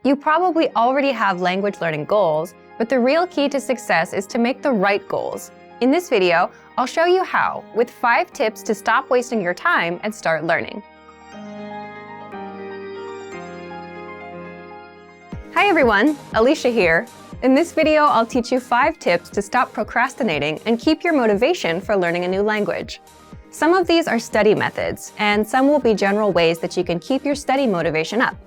You probably already have language learning goals, but the real key to success is to make the right goals. In this video, I'll show you how, with 5 tips to stop wasting your time and start learning. Hi everyone, Alicia here. In this video, I'll teach you 5 tips to stop procrastinating and keep your motivation for learning a new language. Some of these are study methods, and some will be general ways that you can keep your study motivation up.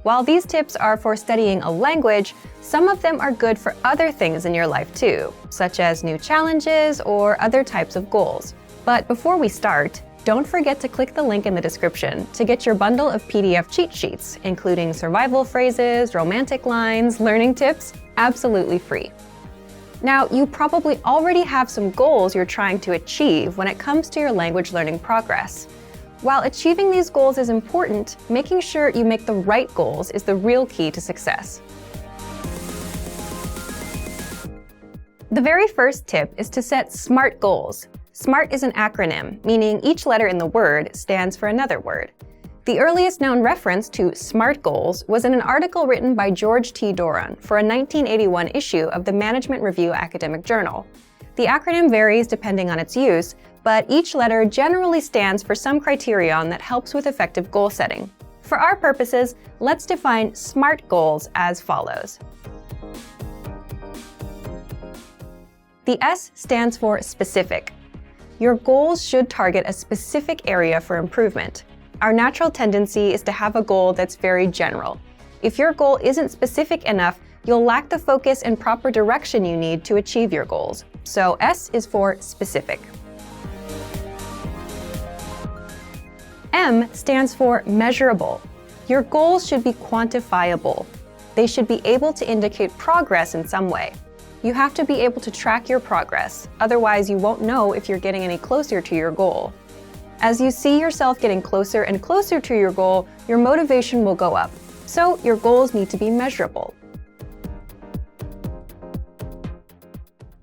While these tips are for studying a language, some of them are good for other things in your life too, such as new challenges or other types of goals. But before we start, don't forget to click the link in the description to get your bundle of PDF cheat sheets, including survival phrases, romantic lines, learning tips, absolutely free. Now, you probably already have some goals you're trying to achieve when it comes to your language learning progress. While achieving these goals is important, making sure you make the right goals is the real key to success. The very first tip is to set SMART goals. SMART is an acronym, meaning each letter in the word stands for another word. The earliest known reference to SMART goals was in an article written by George T. Doran for a 1981 issue of the Management Review Academic Journal. The acronym varies depending on its use, but each letter generally stands for some criterion that helps with effective goal setting. For our purposes, let's define SMART goals as follows. The S stands for specific. Your goals should target a specific area for improvement. Our natural tendency is to have a goal that's very general. If your goal isn't specific enough, you'll lack the focus and proper direction you need to achieve your goals. So S is for specific. M stands for measurable. Your goals should be quantifiable. They should be able to indicate progress in some way. You have to be able to track your progress, otherwise you won't know if you're getting any closer to your goal. As you see yourself getting closer and closer to your goal, your motivation will go up. So your goals need to be measurable.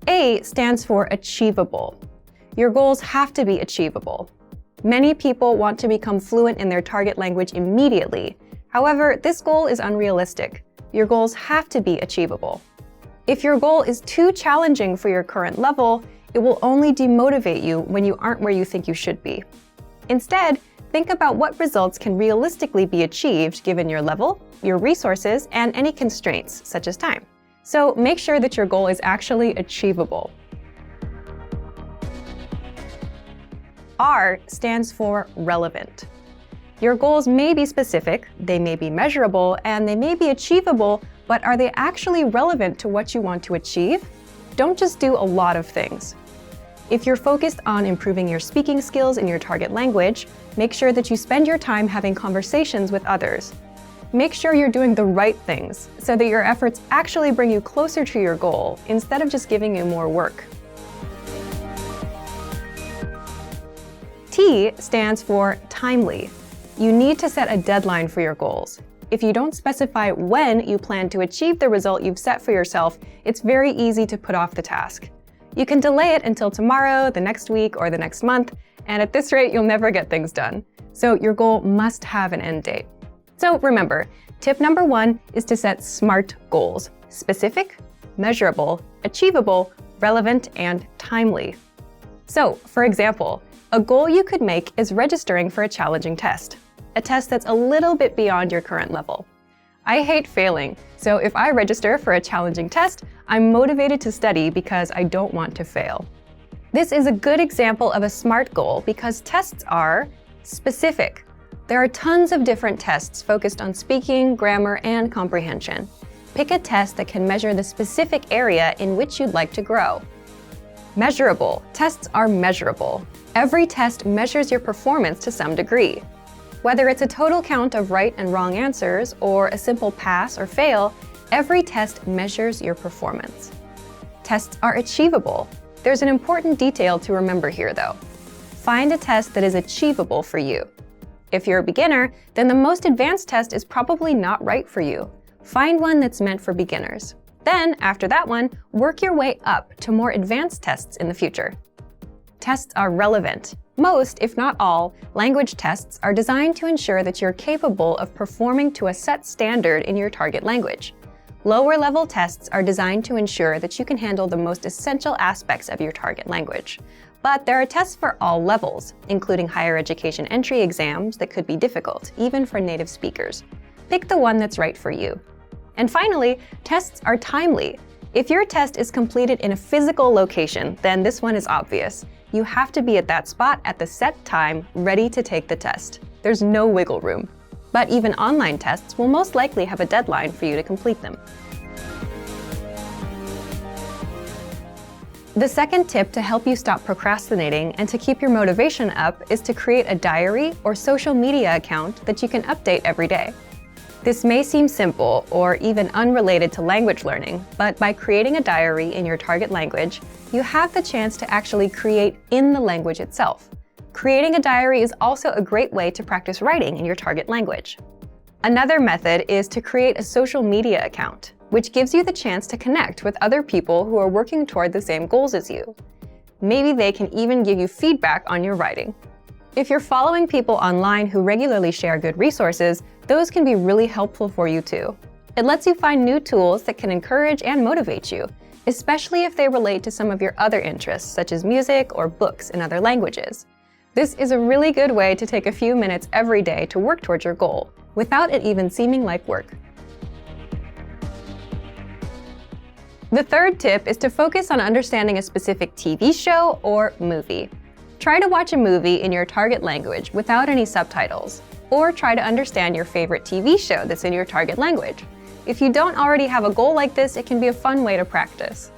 A stands for achievable. Your goals have to be achievable. Many people want to become fluent in their target language immediately. However, this goal is unrealistic. Your goals have to be achievable. If your goal is too challenging for your current level, it will only demotivate you when you aren't where you think you should be. Instead, think about what results can realistically be achieved given your level, your resources, and any constraints, such as time. So make sure that your goal is actually achievable. R stands for relevant. Your goals may be specific, they may be measurable, and they may be achievable, but are they actually relevant to what you want to achieve? Don't just do a lot of things. If you're focused on improving your speaking skills in your target language, make sure that you spend your time having conversations with others. Make sure you're doing the right things so that your efforts actually bring you closer to your goal instead of just giving you more work. T stands for timely. You need to set a deadline for your goals. If you don't specify when you plan to achieve the result you've set for yourself, it's very easy to put off the task. You can delay it until tomorrow, the next week, or the next month, and at this rate, you'll never get things done. So your goal must have an end date. So remember, tip number 1 is to set SMART goals: specific, measurable, achievable, relevant, and timely. So, for example, a goal you could make is registering for a challenging test, a test that's a little bit beyond your current level. I hate failing, so if I register for a challenging test, I'm motivated to study because I don't want to fail. This is a good example of a SMART goal because tests are specific. There are tons of different tests focused on speaking, grammar, and comprehension. Pick a test that can measure the specific area in which you'd like to grow. Measurable. Tests are measurable. Every test measures your performance to some degree. Whether it's a total count of right and wrong answers or a simple pass or fail, every test measures your performance. Tests are achievable. There's an important detail to remember here, though. Find a test that is achievable for you. If you're a beginner, then the most advanced test is probably not right for you. Find one that's meant for beginners. Then, after that one, work your way up to more advanced tests in the future. Tests are relevant. Most, if not all, language tests are designed to ensure that you're capable of performing to a set standard in your target language. Lower-level tests are designed to ensure that you can handle the most essential aspects of your target language. But there are tests for all levels, including higher education entry exams that could be difficult, even for native speakers. Pick the one that's right for you. And finally, tests are timely. If your test is completed in a physical location, then this one is obvious. You have to be at that spot at the set time, ready to take the test. There's no wiggle room. But even online tests will most likely have a deadline for you to complete them. The second tip to help you stop procrastinating and to keep your motivation up is to create a diary or social media account that you can update every day. This may seem simple or even unrelated to language learning, but by creating a diary in your target language, you have the chance to actually create in the language itself. Creating a diary is also a great way to practice writing in your target language. Another method is to create a social media account, which gives you the chance to connect with other people who are working toward the same goals as you. Maybe they can even give you feedback on your writing. If you're following people online who regularly share good resources, those can be really helpful for you too. It lets you find new tools that can encourage and motivate you, especially if they relate to some of your other interests, such as music or books in other languages. This is a really good way to take a few minutes every day to work towards your goal, without it even seeming like work. The third tip is to focus on understanding a specific TV show or movie. Try to watch a movie in your target language without any subtitles, or try to understand your favorite TV show that's in your target language. If you don't already have a goal like this, it can be a fun way to practice.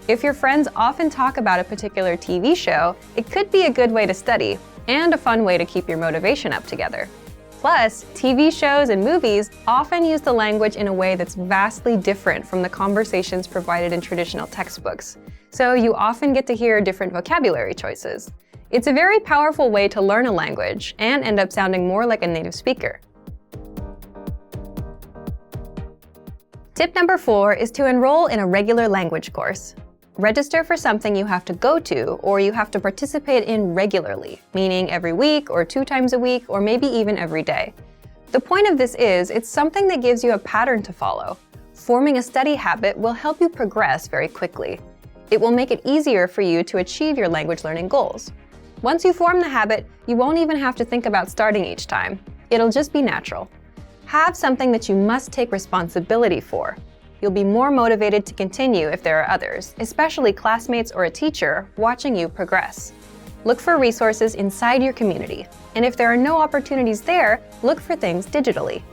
If your friends often talk about a particular TV show, it could be a good way to study, and a fun way to keep your motivation up together. Plus, TV shows and movies often use the language in a way that's vastly different from the conversations provided in traditional textbooks, so you often get to hear different vocabulary choices. It's a very powerful way to learn a language and end up sounding more like a native speaker. Tip number 4 is to enroll in a regular language course. Register for something you have to go to or you have to participate in regularly, meaning every week or 2 times a week or maybe even every day. The point of this is it's something that gives you a pattern to follow. Forming a study habit will help you progress very quickly. It will make it easier for you to achieve your language learning goals. Once you form the habit, you won't even have to think about starting each time. It'll just be natural. Have something that you must take responsibility for. You'll be more motivated to continue if there are others, especially classmates or a teacher, watching you progress. Look for resources inside your community, and if there are no opportunities there, look for things digitally.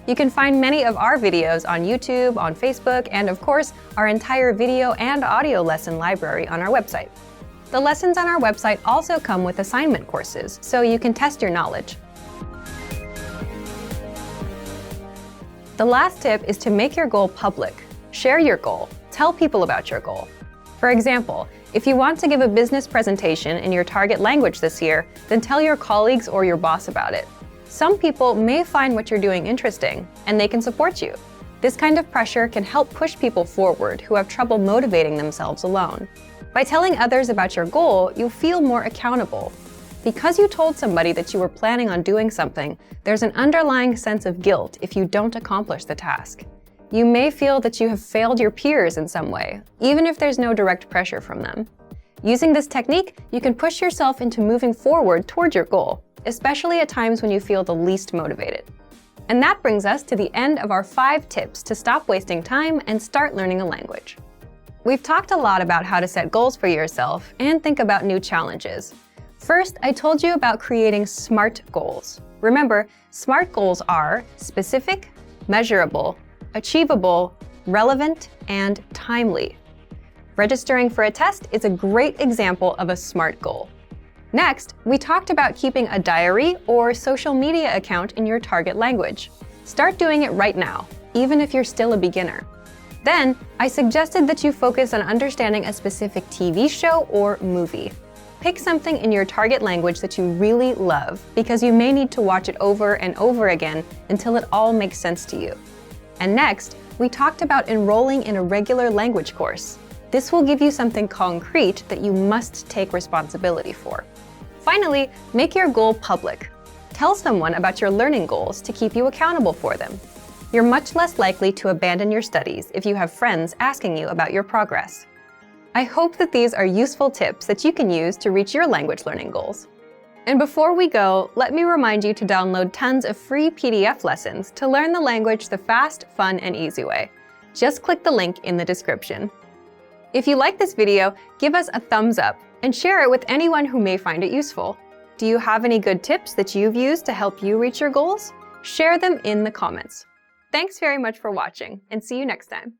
You can find many of our videos on YouTube, on Facebook, and of course, our entire video and audio lesson library on our website. The lessons on our website also come with assignment courses, so you can test your knowledge. The last tip is to make your goal public. Share your goal. Tell people about your goal. For example, if you want to give a business presentation in your target language this year, then tell your colleagues or your boss about it. Some people may find what you're doing interesting, and they can support you. This kind of pressure can help push people forward who have trouble motivating themselves alone. By telling others about your goal, you'll feel more accountable. Because you told somebody that you were planning on doing something, there's an underlying sense of guilt if you don't accomplish the task. You may feel that you have failed your peers in some way, even if there's no direct pressure from them. Using this technique, you can push yourself into moving forward toward your goal, especially at times when you feel the least motivated. And that brings us to the end of our 5 tips to stop wasting time and start learning a language. We've talked a lot about how to set goals for yourself and think about new challenges. First, I told you about creating SMART goals. Remember, SMART goals are specific, measurable, achievable, relevant, and timely. Registering for a test is a great example of a SMART goal. Next, we talked about keeping a diary or social media account in your target language. Start doing it right now, even if you're still a beginner. Then, I suggested that you focus on understanding a specific TV show or movie. Pick something in your target language that you really love, because you may need to watch it over and over again until it all makes sense to you. And next, we talked about enrolling in a regular language course. This will give you something concrete that you must take responsibility for. Finally, make your goal public. Tell someone about your learning goals to keep you accountable for them. You're much less likely to abandon your studies if you have friends asking you about your progress. I hope that these are useful tips that you can use to reach your language learning goals. And before we go, let me remind you to download tons of free PDF lessons to learn the language the fast, fun, and easy way. Just click the link in the description. If you like this video, give us a thumbs up and share it with anyone who may find it useful. Do you have any good tips that you've used to help you reach your goals? Share them in the comments. Thanks very much for watching, and see you next time.